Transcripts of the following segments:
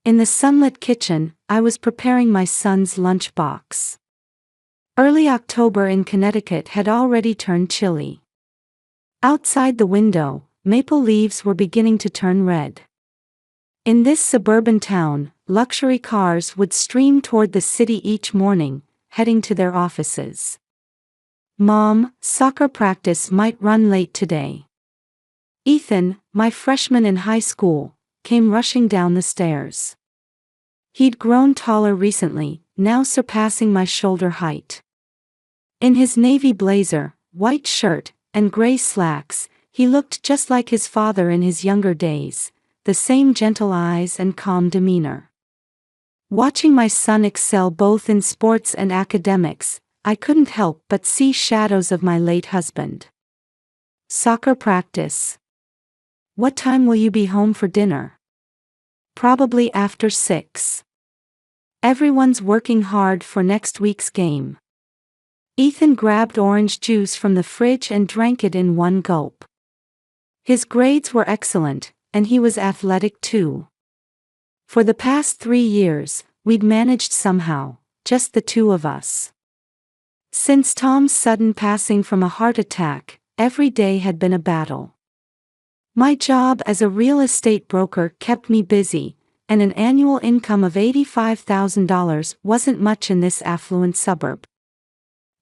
In the sunlit kitchen, I was preparing my son's lunchbox. Early October in Connecticut had already turned chilly. Outside the window, maple leaves were beginning to turn red. In this suburban town, luxury cars would stream toward the city each morning, heading to their offices. "Mom, soccer practice might run late today." Ethan, my freshman in high school, came rushing down the stairs. He'd grown taller recently, now surpassing my shoulder height. In his navy blazer, white shirt, and gray slacks, he looked just like his father in his younger days, the same gentle eyes and calm demeanor. Watching my son excel both in sports and academics, I couldn't help but see shadows of my late husband. "Soccer practice. What time will you be home for dinner?" "Probably after 6. Everyone's working hard for next week's game." Ethan grabbed orange juice from the fridge and drank it in one gulp. His grades were excellent, and he was athletic too. For the past 3 years, we'd managed somehow, just the two of us. Since Tom's sudden passing from a heart attack, every day had been a battle. My job as a real estate broker kept me busy, and an annual income of $85,000 wasn't much in this affluent suburb.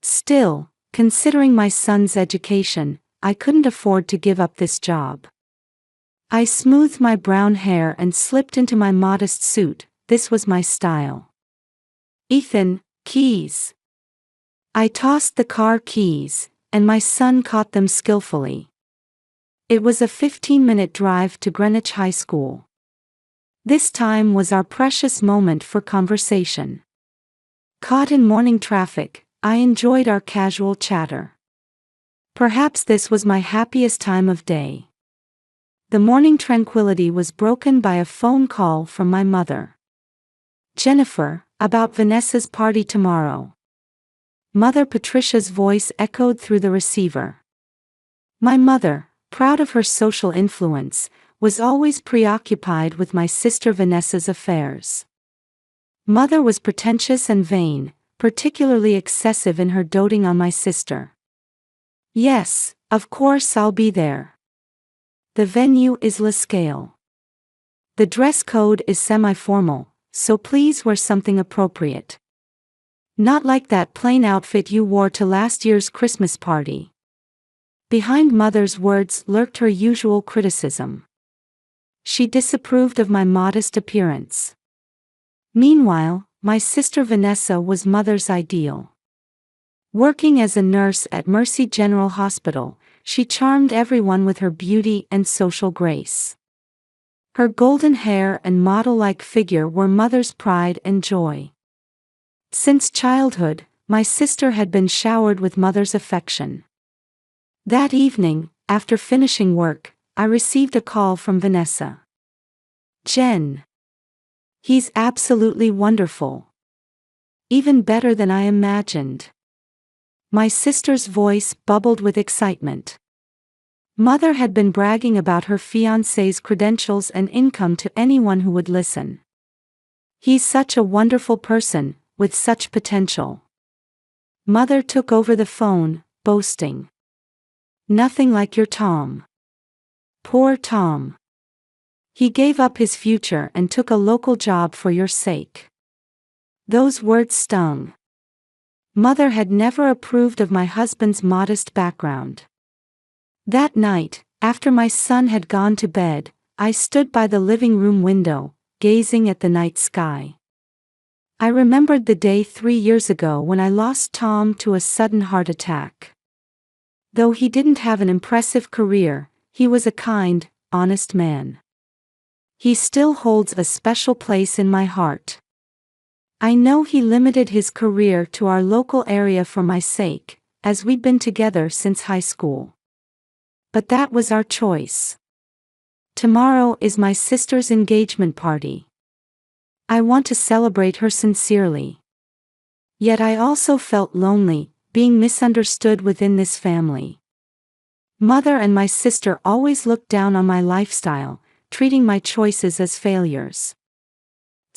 Still, considering my son's education, I couldn't afford to give up this job. I smoothed my brown hair and slipped into my modest suit. This was my style. "Ethan, keys." I tossed the car keys, and my son caught them skillfully. It was a 15-minute drive to Greenwich High School. This time was our precious moment for conversation. Caught in morning traffic, I enjoyed our casual chatter. Perhaps this was my happiest time of day. The morning tranquility was broken by a phone call from my mother. "Jennifer, about Vanessa's party tomorrow." Mother Patricia's voice echoed through the receiver. My mother, proud of her social influence, was always preoccupied with my sister Vanessa's affairs. Mother was pretentious and vain, particularly excessive in her doting on my sister. "Yes, of course I'll be there. The venue is La Scale. The dress code is semi-formal, so please wear something appropriate. Not like that plain outfit you wore to last year's Christmas party." Behind Mother's words lurked her usual criticism. She disapproved of my modest appearance. Meanwhile, my sister Vanessa was Mother's ideal. Working as a nurse at Mercy General Hospital, she charmed everyone with her beauty and social grace. Her golden hair and model-like figure were Mother's pride and joy. Since childhood, my sister had been showered with Mother's affection. That evening, after finishing work, I received a call from Vanessa. "Jen. He's absolutely wonderful. Even better than I imagined." My sister's voice bubbled with excitement. Mother had been bragging about her fiancé's credentials and income to anyone who would listen. "He's such a wonderful person, with such potential." Mother took over the phone, boasting. "Nothing like your Tom. Poor Tom. He gave up his future and took a local job for your sake." Those words stung. Mother had never approved of my husband's modest background. That night, after my son had gone to bed, I stood by the living room window, gazing at the night sky. I remembered the day 3 years ago when I lost Tom to a sudden heart attack. Though he didn't have an impressive career, he was a kind, honest man. He still holds a special place in my heart. I know he limited his career to our local area for my sake, as we'd been together since high school. But that was our choice. Tomorrow is my sister's engagement party. I want to celebrate her sincerely. Yet I also felt lonely, being misunderstood within this family. Mother and my sister always looked down on my lifestyle, treating my choices as failures.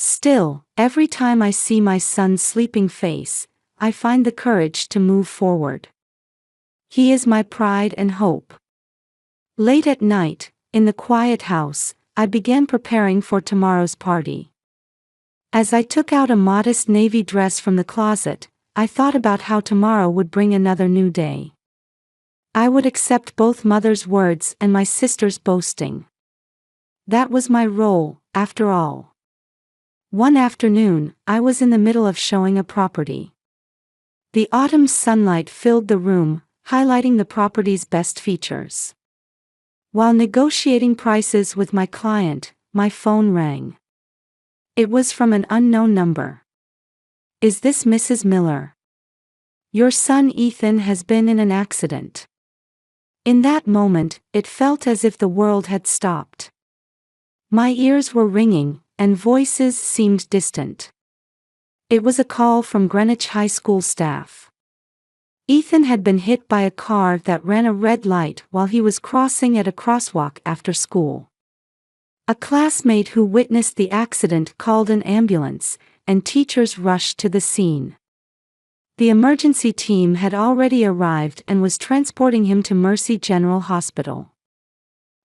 Still, every time I see my son's sleeping face, I find the courage to move forward. He is my pride and hope. Late at night, in the quiet house, I began preparing for tomorrow's party. As I took out a modest navy dress from the closet, I thought about how tomorrow would bring another new day. I would accept both mother's words and my sister's boasting. That was my role, after all. One afternoon, I was in the middle of showing a property. The autumn sunlight filled the room, highlighting the property's best features. While negotiating prices with my client, my phone rang. It was from an unknown number. "Is this Mrs. Miller? Your son Ethan has been in an accident." In that moment, it felt as if the world had stopped. My ears were ringing, and voices seemed distant. It was a call from Greenwich High School staff. Ethan had been hit by a car that ran a red light while he was crossing at a crosswalk after school. A classmate who witnessed the accident called an ambulance, and teachers rushed to the scene. The emergency team had already arrived and was transporting him to Mercy General Hospital.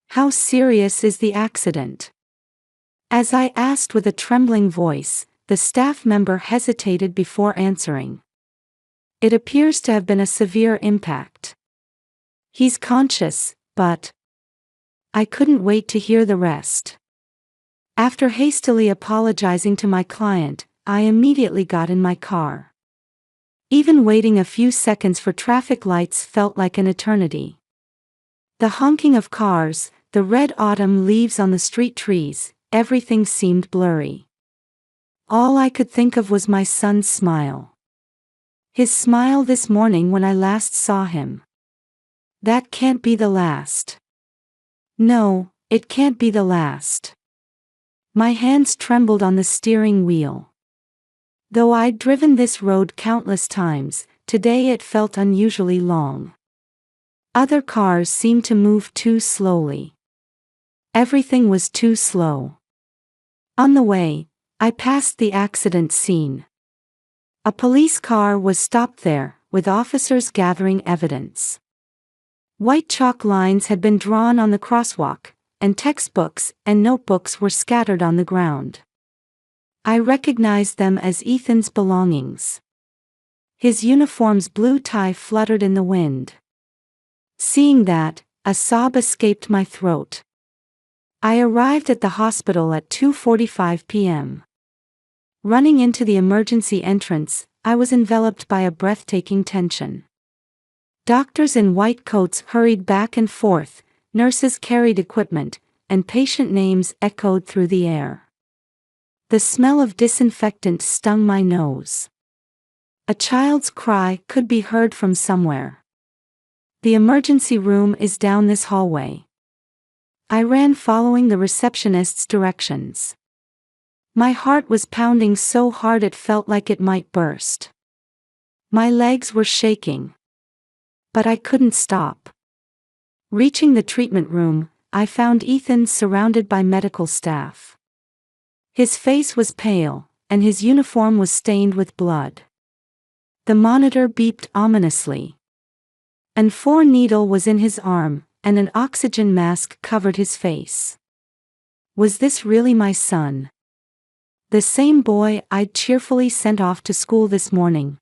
"How serious is the accident?" As I asked with a trembling voice, the staff member hesitated before answering. "It appears to have been a severe impact. He's conscious, but..." I couldn't wait to hear the rest. After hastily apologizing to my client, I immediately got in my car. Even waiting a few seconds for traffic lights felt like an eternity. The honking of cars, the red autumn leaves on the street trees, everything seemed blurry. All I could think of was my son's smile. His smile this morning when I last saw him. That can't be the last. No, it can't be the last. My hands trembled on the steering wheel. Though I'd driven this road countless times, today it felt unusually long. Other cars seemed to move too slowly. Everything was too slow. On the way, I passed the accident scene. A police car was stopped there, with officers gathering evidence. White chalk lines had been drawn on the crosswalk, and textbooks and notebooks were scattered on the ground. I recognized them as Ethan's belongings. His uniform's blue tie fluttered in the wind. Seeing that, a sob escaped my throat. I arrived at the hospital at 2:45 p.m. Running into the emergency entrance, I was enveloped by a breathtaking tension. Doctors in white coats hurried back and forth, nurses carried equipment, and patient names echoed through the air. The smell of disinfectant stung my nose. A child's cry could be heard from somewhere. "The emergency room is down this hallway." I ran following the receptionist's directions. My heart was pounding so hard it felt like it might burst. My legs were shaking. But I couldn't stop. Reaching the treatment room, I found Ethan surrounded by medical staff. His face was pale, and his uniform was stained with blood. The monitor beeped ominously. An 4 needle was in his arm, and an oxygen mask covered his face. Was this really my son? The same boy I'd cheerfully sent off to school this morning.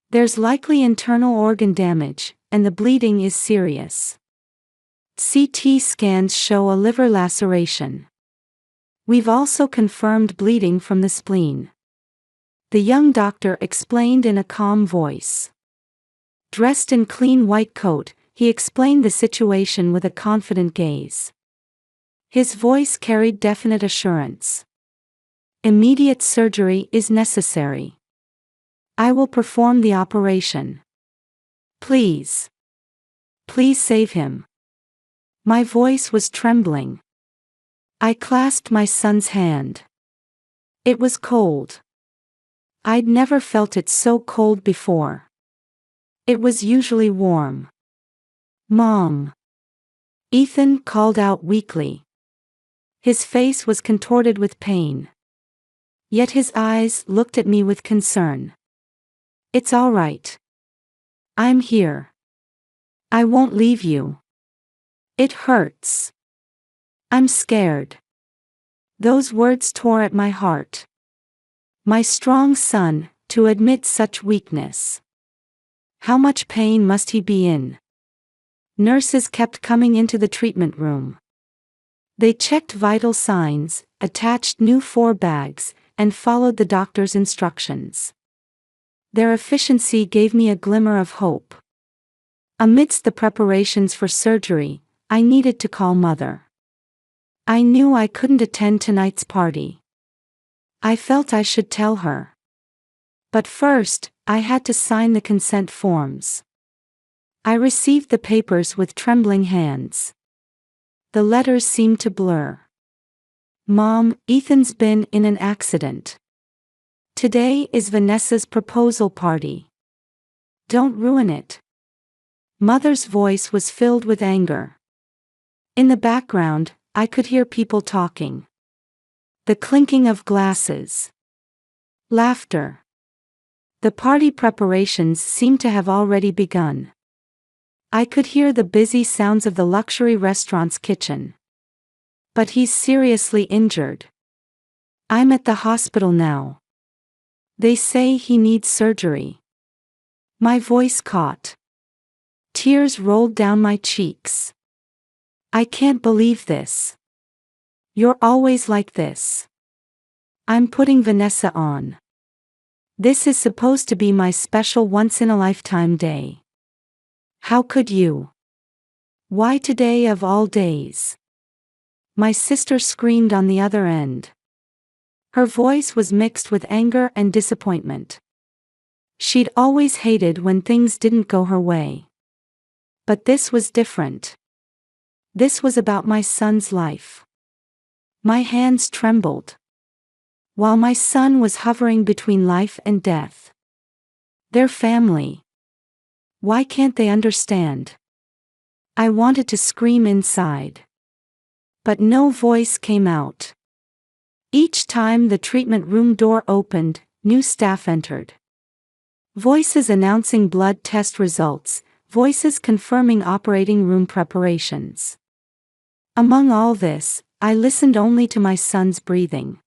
There's likely internal organ damage, and the bleeding is serious. CT scans show a liver laceration. We've also confirmed bleeding from the spleen. The young doctor explained in a calm voice. Dressed in clean white coat, he explained the situation with a confident gaze. His voice carried definite assurance. Immediate surgery is necessary. I will perform the operation. Please. Please save him. My voice was trembling. I clasped my son's hand. It was cold. I'd never felt it so cold before. It was usually warm. "Mom." Ethan called out weakly. His face was contorted with pain. Yet his eyes looked at me with concern. "It's all right. I'm here. I won't leave you. It hurts. I'm scared." Those words tore at my heart. My strong son, to admit such weakness. How much pain must he be in? Nurses kept coming into the treatment room. They checked vital signs, attached new 4 bags, and followed the doctor's instructions. Their efficiency gave me a glimmer of hope. Amidst the preparations for surgery, I needed to call Mother. I knew I couldn't attend tonight's party. I felt I should tell her. But first, I had to sign the consent forms. I received the papers with trembling hands. The letters seemed to blur. "Mom, Ethan's been in an accident. Today is Vanessa's proposal party. Don't ruin it." Mother's voice was filled with anger. In the background, I could hear people talking. The clinking of glasses. Laughter. The party preparations seemed to have already begun. I could hear the busy sounds of the luxury restaurant's kitchen. "But he's seriously injured. I'm at the hospital now. They say he needs surgery." My voice caught. Tears rolled down my cheeks. "I can't believe this. You're always like this." "I'm putting Vanessa on. This is supposed to be my special once-in-a-lifetime day. How could you? Why today of all days?" My sister screamed on the other end. Her voice was mixed with anger and disappointment. She'd always hated when things didn't go her way. But this was different. This was about my son's life. My hands trembled. While my son was hovering between life and death. Their family. Why can't they understand? I wanted to scream inside. But no voice came out. Each time the treatment room door opened, new staff entered. Voices announcing blood test results, voices confirming operating room preparations. Among all this, I listened only to my son's breathing.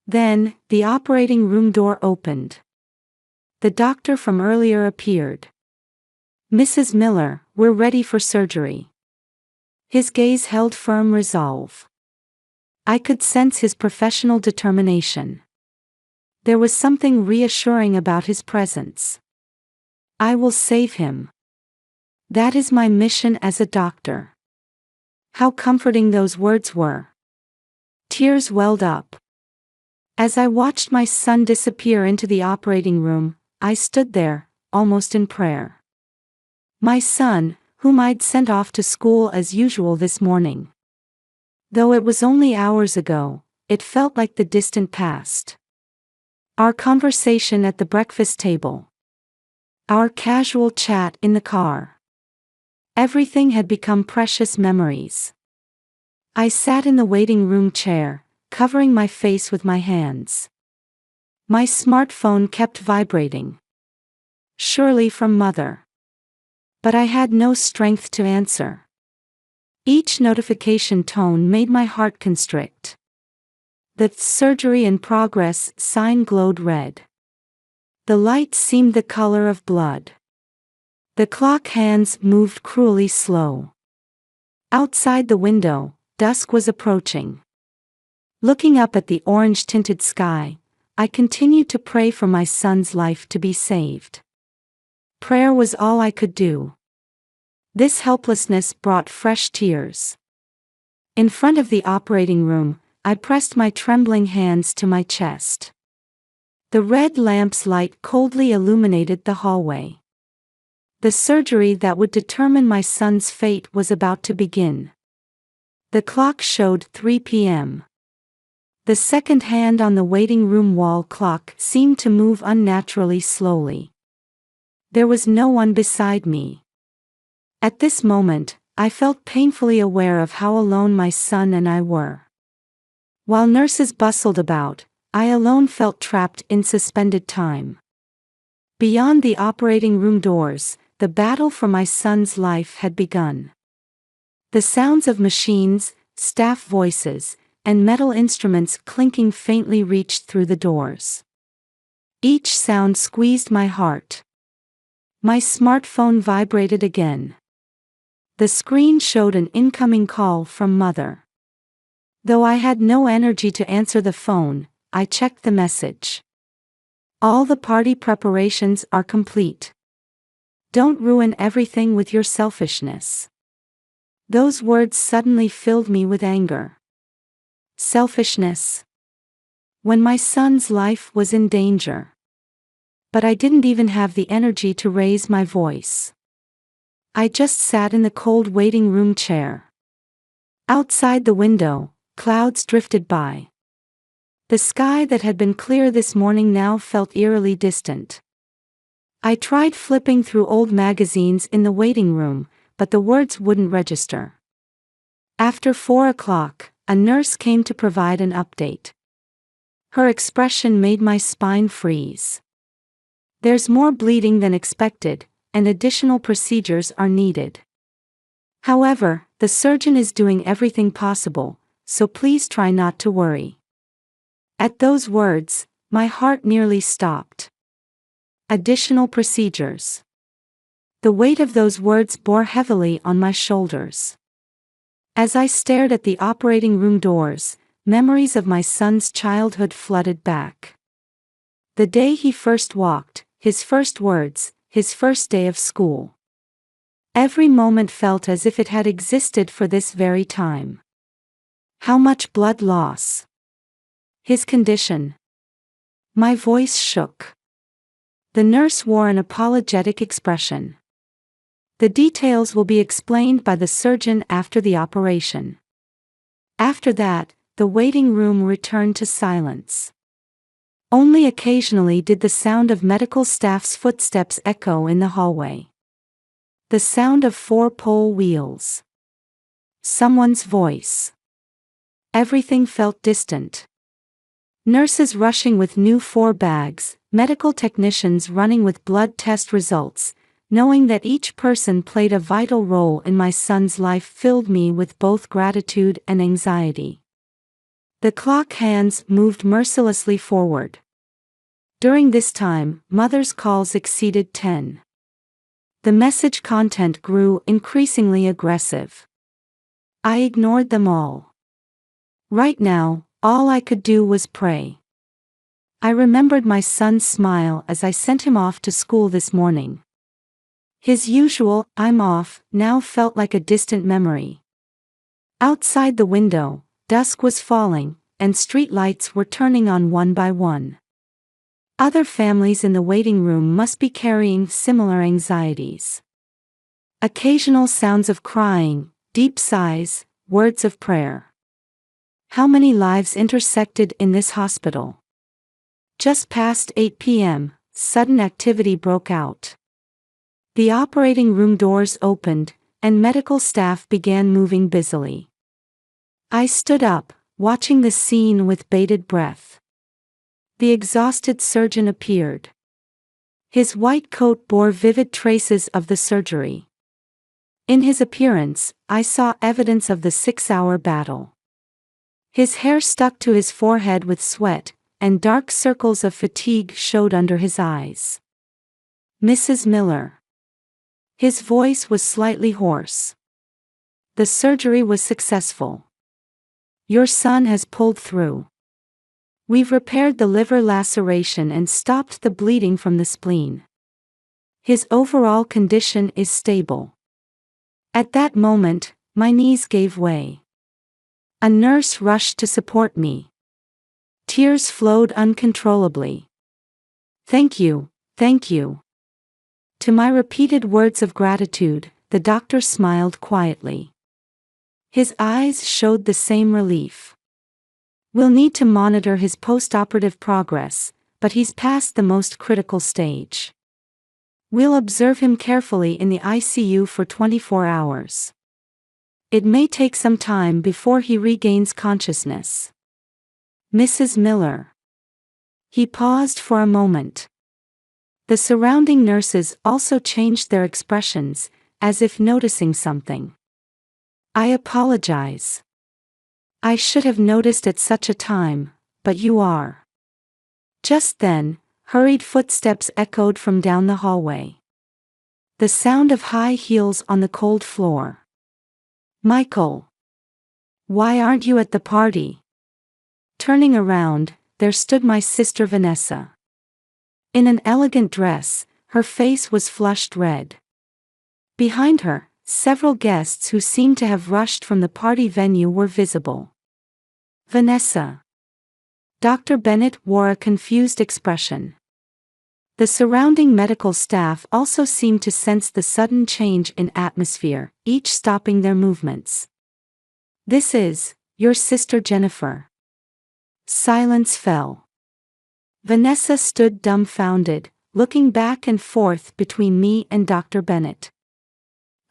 Then, the operating room door opened. The doctor from earlier appeared. "Mrs. Miller, we're ready for surgery." His gaze held firm resolve. I could sense his professional determination. There was something reassuring about his presence. "I will save him. That is my mission as a doctor." How comforting those words were. Tears welled up. As I watched my son disappear into the operating room, I stood there, almost in prayer. My son, whom I'd sent off to school as usual this morning. Though it was only hours ago, it felt like the distant past. Our conversation at the breakfast table. Our casual chat in the car. Everything had become precious memories. I sat in the waiting room chair, covering my face with my hands. My smartphone kept vibrating. Surely from Mother. But I had no strength to answer. Each notification tone made my heart constrict. The "surgery in progress" sign glowed red. The light seemed the color of blood. The clock hands moved cruelly slow. Outside the window, dusk was approaching. Looking up at the orange-tinted sky, I continued to pray for my son's life to be saved. Prayer was all I could do. This helplessness brought fresh tears. In front of the operating room, I pressed my trembling hands to my chest. The red lamp's light coldly illuminated the hallway. The surgery that would determine my son's fate was about to begin. The clock showed 3 p.m. The second hand on the waiting room wall clock seemed to move unnaturally slowly. There was no one beside me. At this moment, I felt painfully aware of how alone my son and I were. While nurses bustled about, I alone felt trapped in suspended time. Beyond the operating room doors, the battle for my son's life had begun. The sounds of machines, staff voices, and metal instruments clinking faintly reached through the doors. Each sound squeezed my heart. My smartphone vibrated again. The screen showed an incoming call from Mother. Though I had no energy to answer the phone, I checked the message. All the party preparations are complete. Don't ruin everything with your selfishness. Those words suddenly filled me with anger. Selfishness. When my son's life was in danger. But I didn't even have the energy to raise my voice. I just sat in the cold waiting room chair. Outside the window, clouds drifted by. The sky that had been clear this morning now felt eerily distant. I tried flipping through old magazines in the waiting room, but the words wouldn't register. After 4 o'clock, a nurse came to provide an update. Her expression made my spine freeze. There's more bleeding than expected, and additional procedures are needed. However, the surgeon is doing everything possible, so please try not to worry. At those words, my heart nearly stopped. Additional procedures. The weight of those words bore heavily on my shoulders. As I stared at the operating room doors, memories of my son's childhood flooded back. The day he first walked, his first words, his first day of school. Every moment felt as if it had existed for this very time. How much blood loss. His condition. My voice shook. The nurse wore an apologetic expression. The details will be explained by the surgeon after the operation. After that, the waiting room returned to silence. Only occasionally did the sound of medical staff's footsteps echo in the hallway. The sound of 4-pole wheels. Someone's voice. Everything felt distant. Nurses rushing with new 4 bags, medical technicians running with blood test results, knowing that each person played a vital role in my son's life filled me with both gratitude and anxiety. The clock hands moved mercilessly forward. During this time, Mother's calls exceeded 10. The message content grew increasingly aggressive. I ignored them all. Right now, all I could do was pray. I remembered my son's smile as I sent him off to school this morning. His usual, "I'm off," now felt like a distant memory. Outside the window, dusk was falling, and street lights were turning on one by one. Other families in the waiting room must be carrying similar anxieties. Occasional sounds of crying, deep sighs, words of prayer. How many lives intersected in this hospital? Just past 8 p.m., sudden activity broke out. The operating room doors opened, and medical staff began moving busily. I stood up, watching the scene with bated breath. The exhausted surgeon appeared. His white coat bore vivid traces of the surgery. In his appearance, I saw evidence of the 6-hour battle. His hair stuck to his forehead with sweat, and dark circles of fatigue showed under his eyes. "Mrs. Miller." His voice was slightly hoarse. "The surgery was successful. Your son has pulled through. We've repaired the liver laceration and stopped the bleeding from the spleen. His overall condition is stable." At that moment, my knees gave way. A nurse rushed to support me. Tears flowed uncontrollably. "Thank you, thank you." To my repeated words of gratitude, the doctor smiled quietly. His eyes showed the same relief. "We'll need to monitor his post-operative progress, but he's past the most critical stage. We'll observe him carefully in the ICU for 24 hours. It may take some time before he regains consciousness." "Mrs. Miller." He paused for a moment. The surrounding nurses also changed their expressions, as if noticing something. I apologize. I should have noticed at such a time, but you are. Just then, hurried footsteps echoed from down the hallway. The sound of high heels on the cold floor. Michael. Why aren't you at the party? Turning around, there stood my sister Vanessa. In an elegant dress, her face was flushed red. Behind her, several guests who seemed to have rushed from the party venue were visible. Vanessa. Dr. Bennett wore a confused expression. The surrounding medical staff also seemed to sense the sudden change in atmosphere, each stopping their movements. This is your sister Jennifer. Silence fell. Vanessa stood dumbfounded, looking back and forth between me and Dr. Bennett.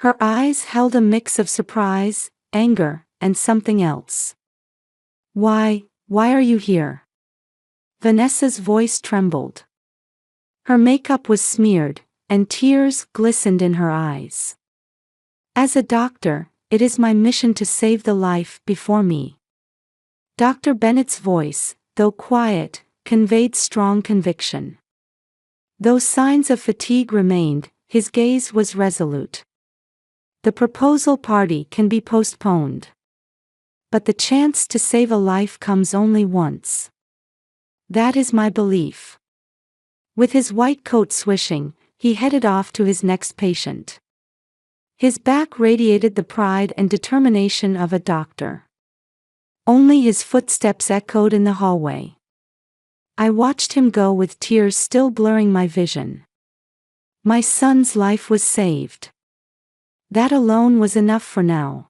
Her eyes held a mix of surprise, anger, and something else. Why are you here? Vanessa's voice trembled. Her makeup was smeared, and tears glistened in her eyes. As a doctor, it is my mission to save the life before me. Dr. Bennett's voice, though quiet, conveyed strong conviction. Though signs of fatigue remained, his gaze was resolute. The proposal party can be postponed. But the chance to save a life comes only once. That is my belief. With his white coat swishing, he headed off to his next patient. His back radiated the pride and determination of a doctor. Only his footsteps echoed in the hallway. I watched him go with tears still blurring my vision. My son's life was saved. That alone was enough for now.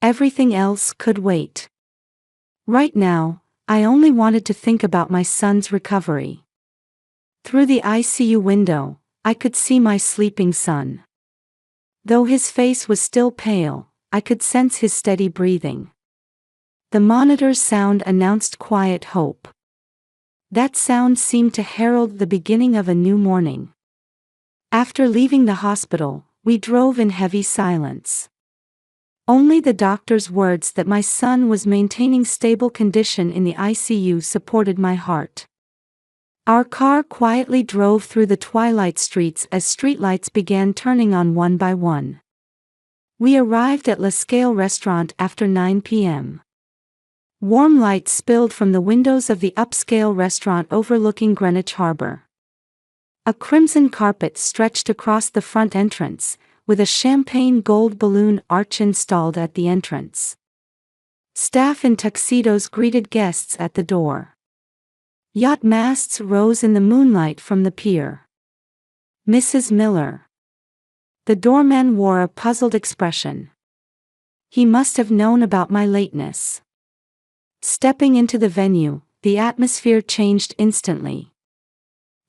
Everything else could wait. Right now, I only wanted to think about my son's recovery. Through the ICU window, I could see my sleeping son. Though his face was still pale, I could sense his steady breathing. The monitor's sound announced quiet hope. That sound seemed to herald the beginning of a new morning. After leaving the hospital, we drove in heavy silence. Only the doctor's words that my son was maintaining stable condition in the ICU supported my heart. Our car quietly drove through the twilight streets as streetlights began turning on one by one. We arrived at La Scale restaurant after 9 p.m. Warm light spilled from the windows of the upscale restaurant overlooking Greenwich Harbor. A crimson carpet stretched across the front entrance, with a champagne gold balloon arch installed at the entrance. Staff in tuxedos greeted guests at the door. Yacht masts rose in the moonlight from the pier. Mrs. Miller. The doorman wore a puzzled expression. He must have known about my lateness. Stepping into the venue, the atmosphere changed instantly.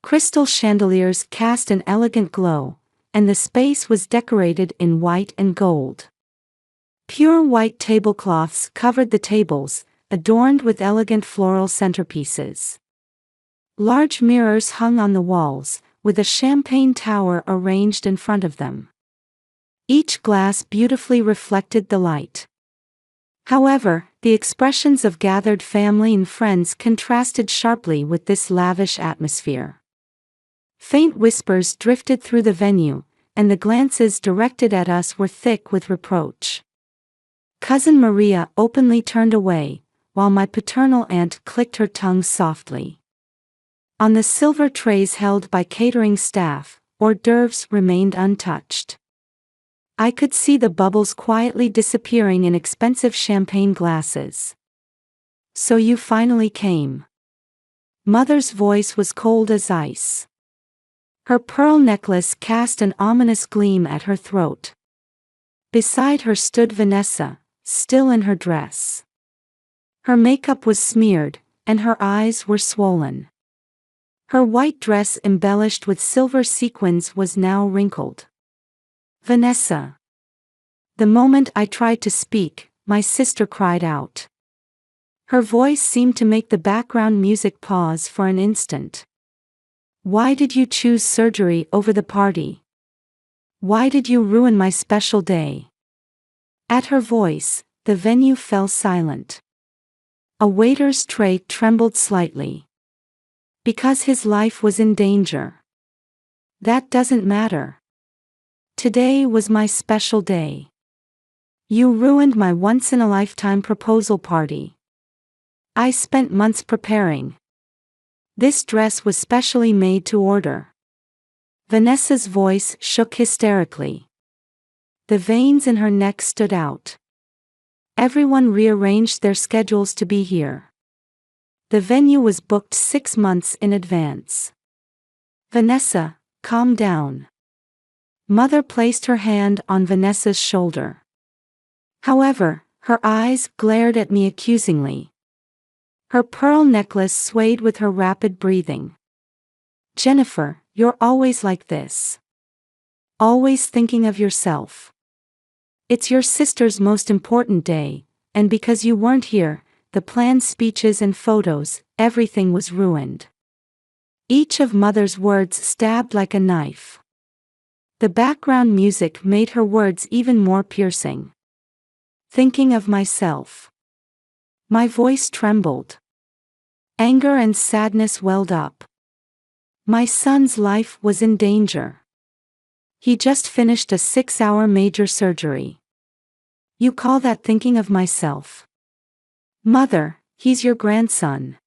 Crystal chandeliers cast an elegant glow, and the space was decorated in white and gold. Pure white tablecloths covered the tables, adorned with elegant floral centerpieces. Large mirrors hung on the walls, with a champagne tower arranged in front of them. Each glass beautifully reflected the light. However, the expressions of gathered family and friends contrasted sharply with this lavish atmosphere. Faint whispers drifted through the venue, and the glances directed at us were thick with reproach. Cousin Maria openly turned away, while my paternal aunt clicked her tongue softly. On the silver trays held by catering staff, hors d'oeuvres remained untouched. I could see the bubbles quietly disappearing in expensive champagne glasses. So you finally came. Mother's voice was cold as ice. Her pearl necklace cast an ominous gleam at her throat. Beside her stood Vanessa, still in her dress. Her makeup was smeared, and her eyes were swollen. Her white dress embellished with silver sequins was now wrinkled. Vanessa. The moment I tried to speak, my sister cried out. Her voice seemed to make the background music pause for an instant. Why did you choose surgery over the party? Why did you ruin my special day? At her voice, the venue fell silent. A waiter's tray trembled slightly. Because his life was in danger. That doesn't matter. Today was my special day. You ruined my once-in-a-lifetime proposal party. I spent months preparing. This dress was specially made to order. Vanessa's voice shook hysterically. The veins in her neck stood out. Everyone rearranged their schedules to be here. The venue was booked 6 months in advance. Vanessa, calm down. Mother placed her hand on Vanessa's shoulder. However, her eyes glared at me accusingly. Her pearl necklace swayed with her rapid breathing. Jennifer, you're always like this. Always thinking of yourself. It's your sister's most important day, and because you weren't here, the planned speeches and photos, everything was ruined. Each of Mother's words stabbed like a knife. The background music made her words even more piercing. Thinking of myself. My voice trembled. Anger and sadness welled up. My son's life was in danger. He just finished a 6-hour major surgery. You call that thinking of myself? Mother, he's your grandson.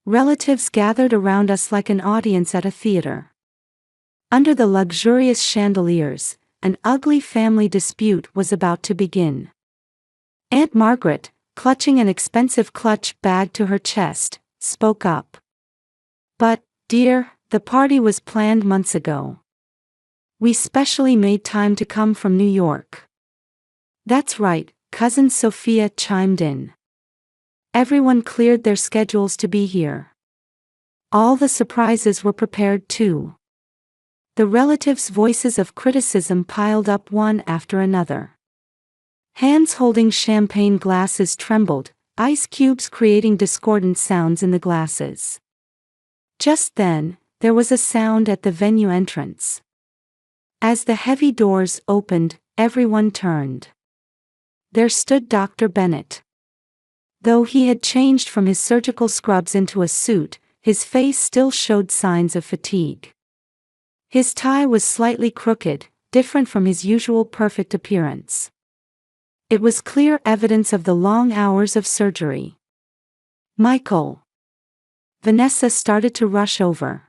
Relatives gathered around us like an audience at a theater. Under the luxurious chandeliers, an ugly family dispute was about to begin. Aunt Margaret, clutching an expensive clutch bag to her chest, spoke up. But, dear, the party was planned months ago. We specially made time to come from New York. That's right, Cousin Sophia chimed in. Everyone cleared their schedules to be here. All the surprises were prepared too. The relatives' voices of criticism piled up one after another. Hands holding champagne glasses trembled, ice cubes creating discordant sounds in the glasses. Just then, there was a sound at the venue entrance. As the heavy doors opened, everyone turned. There stood Dr. Bennett. Though he had changed from his surgical scrubs into a suit, his face still showed signs of fatigue. His tie was slightly crooked, different from his usual perfect appearance. It was clear evidence of the long hours of surgery. Michael. Vanessa started to rush over.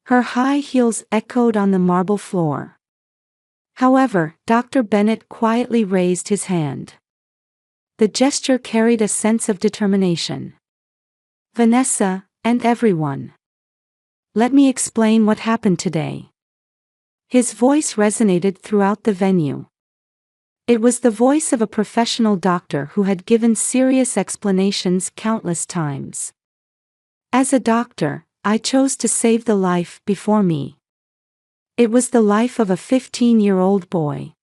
Her high heels echoed on the marble floor. However, Dr. Bennett quietly raised his hand. The gesture carried a sense of determination. Vanessa, and everyone. Let me explain what happened today. His voice resonated throughout the venue. It was the voice of a professional doctor who had given serious explanations countless times. As a doctor, I chose to save the life before me. It was the life of a 15-year-old boy.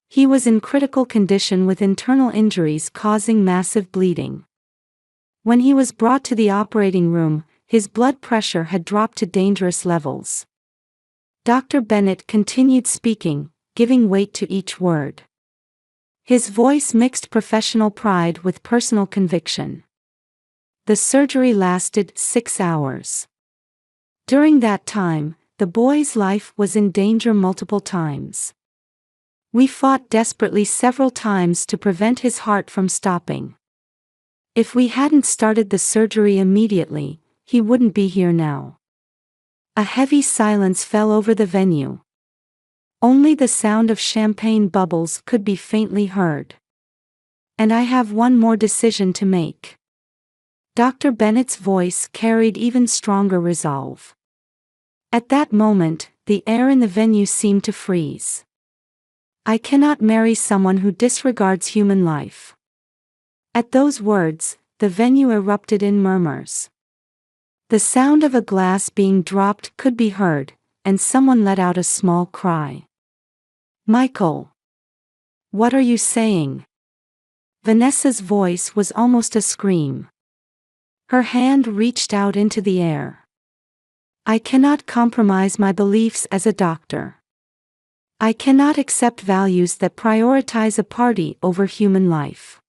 He was in critical condition with internal injuries causing massive bleeding. When he was brought to the operating room, his blood pressure had dropped to dangerous levels. Dr. Bennett continued speaking, giving weight to each word. His voice mixed professional pride with personal conviction. The surgery lasted 6 hours. During that time, the boy's life was in danger multiple times. We fought desperately several times to prevent his heart from stopping. If we hadn't started the surgery immediately, he wouldn't be here now. A heavy silence fell over the venue. Only the sound of champagne bubbles could be faintly heard. And I have one more decision to make. Dr. Bennett's voice carried even stronger resolve. At that moment, the air in the venue seemed to freeze. I cannot marry someone who disregards human life. At those words, the venue erupted in murmurs. The sound of a glass being dropped could be heard, and someone let out a small cry. Michael. What are you saying? Vanessa's voice was almost a scream. Her hand reached out into the air. I cannot compromise my beliefs as a doctor. I cannot accept values that prioritize a party over human life.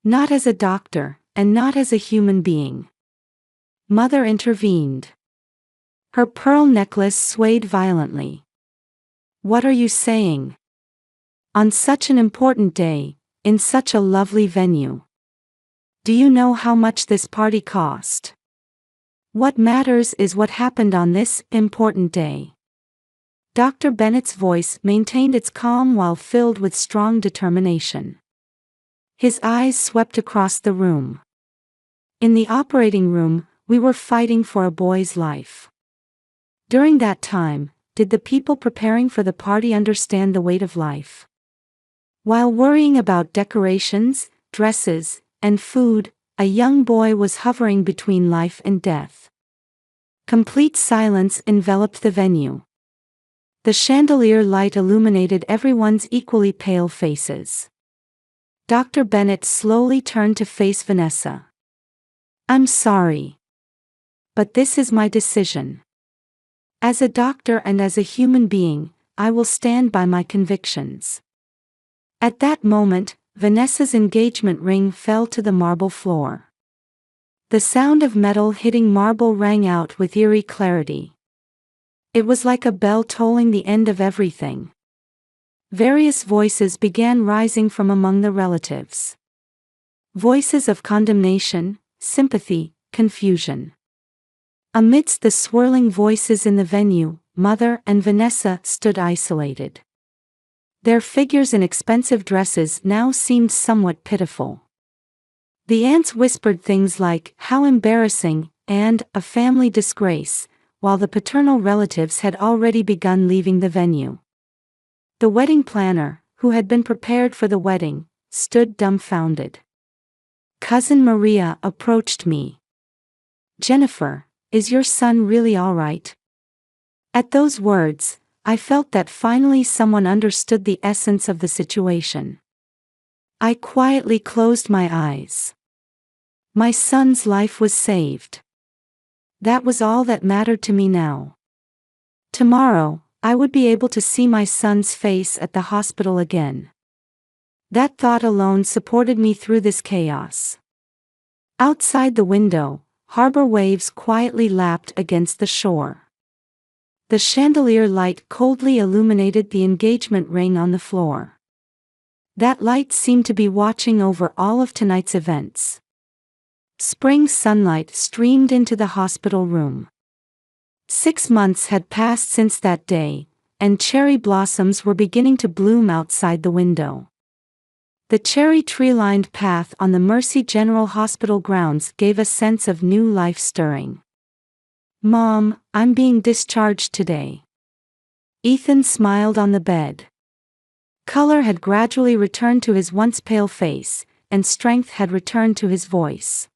Not as a doctor, and not as a human being. Mother intervened. Her pearl necklace swayed violently. What are you saying? On such an important day, in such a lovely venue. Do you know how much this party cost? What matters is what happened on this important day. Dr. Bennett's voice maintained its calm while filled with strong determination. His eyes swept across the room. In the operating room, we were fighting for a boy's life. During that time, did the people preparing for the party understand the weight of life? While worrying about decorations, dresses, and food, a young boy was hovering between life and death. Complete silence enveloped the venue. The chandelier light illuminated everyone's equally pale faces. Dr. Bennett slowly turned to face Vanessa. I'm sorry. But this is my decision. As a doctor and as a human being, I will stand by my convictions. At that moment, Vanessa's engagement ring fell to the marble floor. The sound of metal hitting marble rang out with eerie clarity. It was like a bell tolling the end of everything. Various voices began rising from among the relatives. Voices of condemnation, sympathy, confusion. Amidst the swirling voices in the venue, Mother and Vanessa stood isolated. Their figures in expensive dresses now seemed somewhat pitiful. The aunts whispered things like, "How embarrassing," and "a family disgrace," while the paternal relatives had already begun leaving the venue. The wedding planner, who had been prepared for the wedding, stood dumbfounded. Cousin Maria approached me. "Jennifer, is your son really all right?" At those words, I felt that finally someone understood the essence of the situation. I quietly closed my eyes. My son's life was saved. That was all that mattered to me now. Tomorrow, I would be able to see my son's face at the hospital again. That thought alone supported me through this chaos. Outside the window, harbor waves quietly lapped against the shore. The chandelier light coldly illuminated the engagement ring on the floor. That light seemed to be watching over all of tonight's events. Spring sunlight streamed into the hospital room. 6 months had passed since that day, and cherry blossoms were beginning to bloom outside the window. The cherry tree-lined path on the Mercy General Hospital grounds gave a sense of new life stirring. "Mom, I'm being discharged today." Ethan smiled on the bed. Color had gradually returned to his once pale face, and strength had returned to his voice.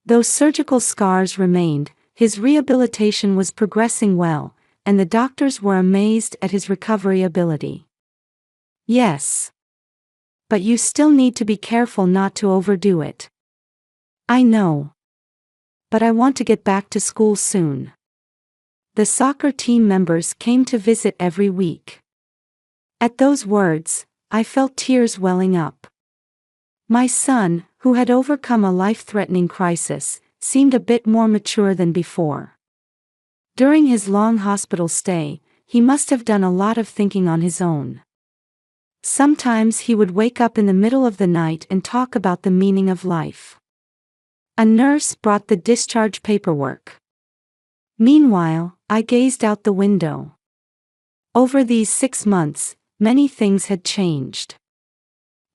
Though surgical scars remained, his rehabilitation was progressing well, and the doctors were amazed at his recovery ability. "Yes. But you still need to be careful not to overdo it." "I know. But I want to get back to school soon." The soccer team members came to visit every week. At those words, I felt tears welling up. My son, who had overcome a life-threatening crisis, seemed a bit more mature than before. During his long hospital stay, he must have done a lot of thinking on his own. Sometimes he would wake up in the middle of the night and talk about the meaning of life. A nurse brought the discharge paperwork. Meanwhile, I gazed out the window. Over these 6 months, many things had changed.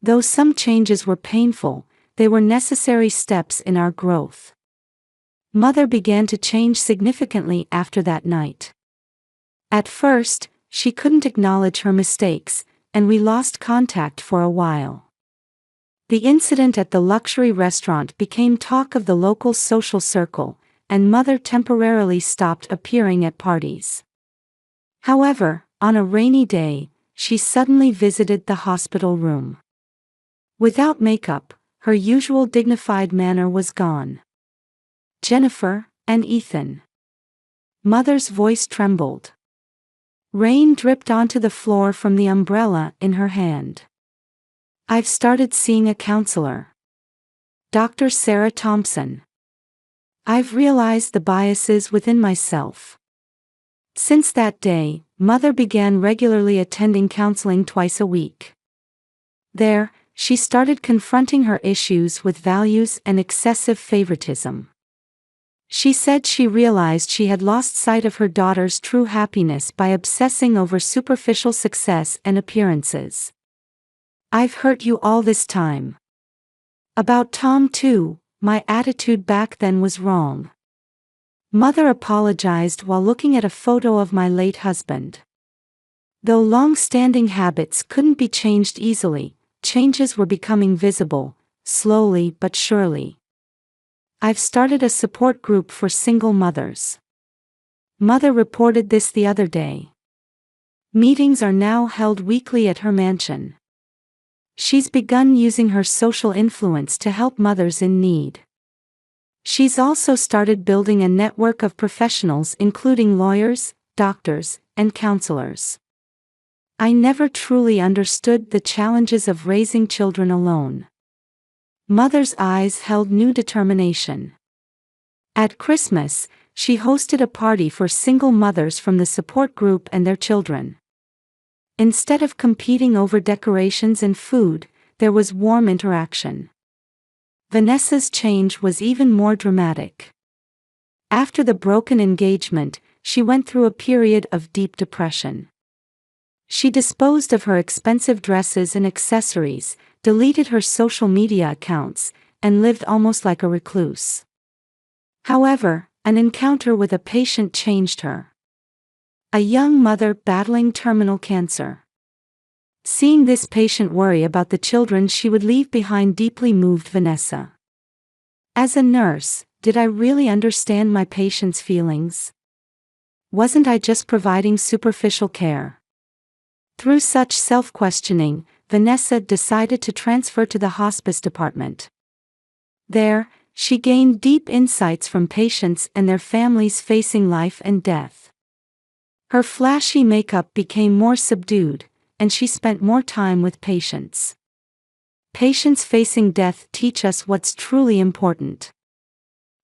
Though some changes were painful, they were necessary steps in our growth. Mother began to change significantly after that night. At first, she couldn't acknowledge her mistakes, and we lost contact for a while. The incident at the luxury restaurant became talk of the local social circle, and Mother temporarily stopped appearing at parties. However, on a rainy day, she suddenly visited the hospital room. Without makeup, her usual dignified manner was gone. "Jennifer and Ethan." Mother's voice trembled. Rain dripped onto the floor from the umbrella in her hand. "I've started seeing a counselor. Dr. Sarah Thompson. I've realized the biases within myself." Since that day, Mother began regularly attending counseling twice a week. There, she started confronting her issues with values and excessive favoritism. She said she realized she had lost sight of her daughter's true happiness by obsessing over superficial success and appearances. "I've hurt you all this time. About Tom too, my attitude back then was wrong." Mother apologized while looking at a photo of my late husband. Though long-standing habits couldn't be changed easily, changes were becoming visible, slowly but surely. "I've started a support group for single mothers." Mother reported this the other day. Meetings are now held weekly at her mansion. She's begun using her social influence to help mothers in need. She's also started building a network of professionals including lawyers, doctors, and counselors. "I never truly understood the challenges of raising children alone." Mother's eyes held new determination. At Christmas, she hosted a party for single mothers from the support group and their children. Instead of competing over decorations and food, there was warm interaction. Vanessa's change was even more dramatic. After the broken engagement, she went through a period of deep depression. She disposed of her expensive dresses and accessories, deleted her social media accounts, and lived almost like a recluse. However, an encounter with a patient changed her. A young mother battling terminal cancer. Seeing this patient worry about the children she would leave behind deeply moved Vanessa. "As a nurse, did I really understand my patient's feelings? Wasn't I just providing superficial care?" Through such self-questioning, Vanessa decided to transfer to the hospice department. There, she gained deep insights from patients and their families facing life and death. Her flashy makeup became more subdued, and she spent more time with patients. Patients facing death teach us what's truly important.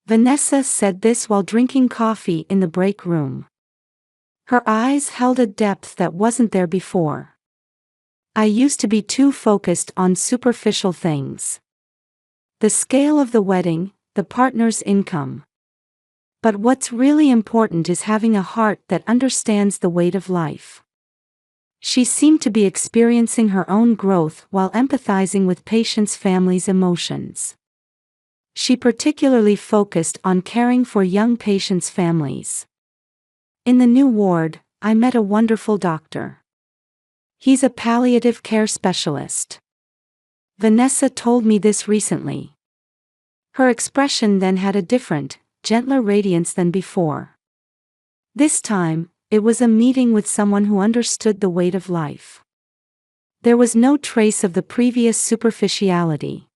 Vanessa said this while drinking coffee in the break room. Her eyes held a depth that wasn't there before. "I used to be too focused on superficial things. The scale of the wedding, the partner's income. But what's really important is having a heart that understands the weight of life." She seemed to be experiencing her own growth while empathizing with patients' families' emotions. She particularly focused on caring for young patients' families. "In the new ward, I met a wonderful doctor. He's a palliative care specialist." Vanessa told me this recently. Her expression then had a different, gentler radiance than before. This time, it was a meeting with someone who understood the weight of life. There was no trace of the previous superficiality.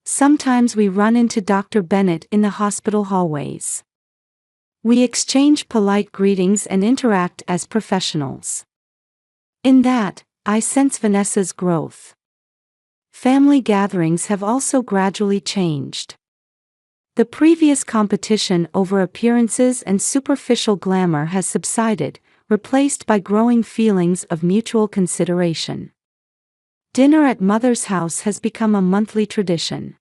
Sometimes we run into Dr. Bennett in the hospital hallways. We exchange polite greetings and interact as professionals. In that, I sense Vanessa's growth. Family gatherings have also gradually changed. The previous competition over appearances and superficial glamour has subsided, replaced by growing feelings of mutual consideration. Dinner at Mother's house has become a monthly tradition.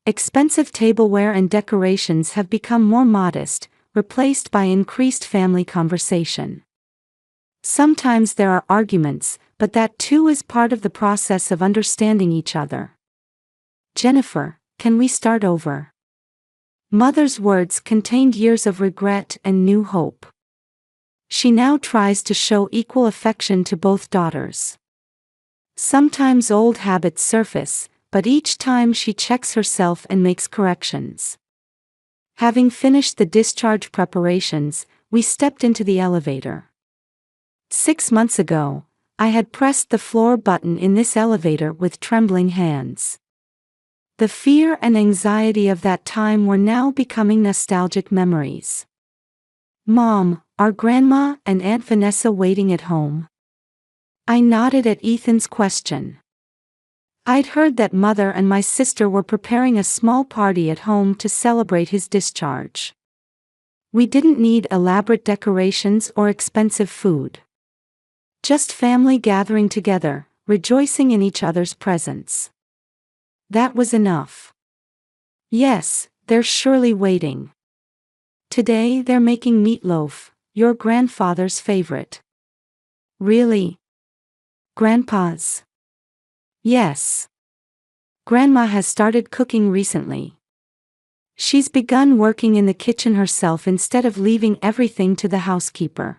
Expensive tableware and decorations have become more modest, replaced by increased family conversation. Sometimes there are arguments, but that too is part of the process of understanding each other. "Jennifer, can we start over?" Mother's words contained years of regret and new hope. She now tries to show equal affection to both daughters. Sometimes old habits surface, but each time she checks herself and makes corrections. Having finished the discharge preparations, we stepped into the elevator. 6 months ago, I had pressed the floor button in this elevator with trembling hands. The fear and anxiety of that time were now becoming nostalgic memories. Mom, are Grandma and Aunt Vanessa waiting at home? I nodded at Ethan's question. I'd heard that Mother and my sister were preparing a small party at home to celebrate his discharge. We didn't need elaborate decorations or expensive food. Just family gathering together, rejoicing in each other's presence. That was enough. Yes, they're surely waiting. Today they're making meatloaf, your grandfather's favorite. Really? Grandpa's? Yes. Grandma has started cooking recently. She's begun working in the kitchen herself instead of leaving everything to the housekeeper.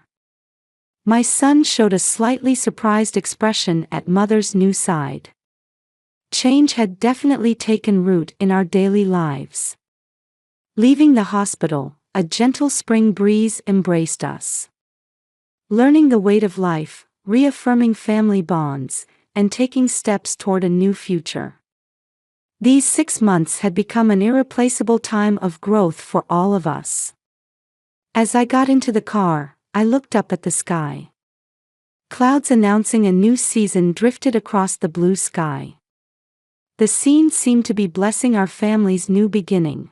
My son showed a slightly surprised expression at Mother's new side. Change had definitely taken root in our daily lives. Leaving the hospital, a gentle spring breeze embraced us. Learning the weight of life, reaffirming family bonds, and taking steps toward a new future. These 6 months had become an irreplaceable time of growth for all of us. As I got into the car, I looked up at the sky. Clouds announcing a new season drifted across the blue sky. The scene seemed to be blessing our family's new beginning.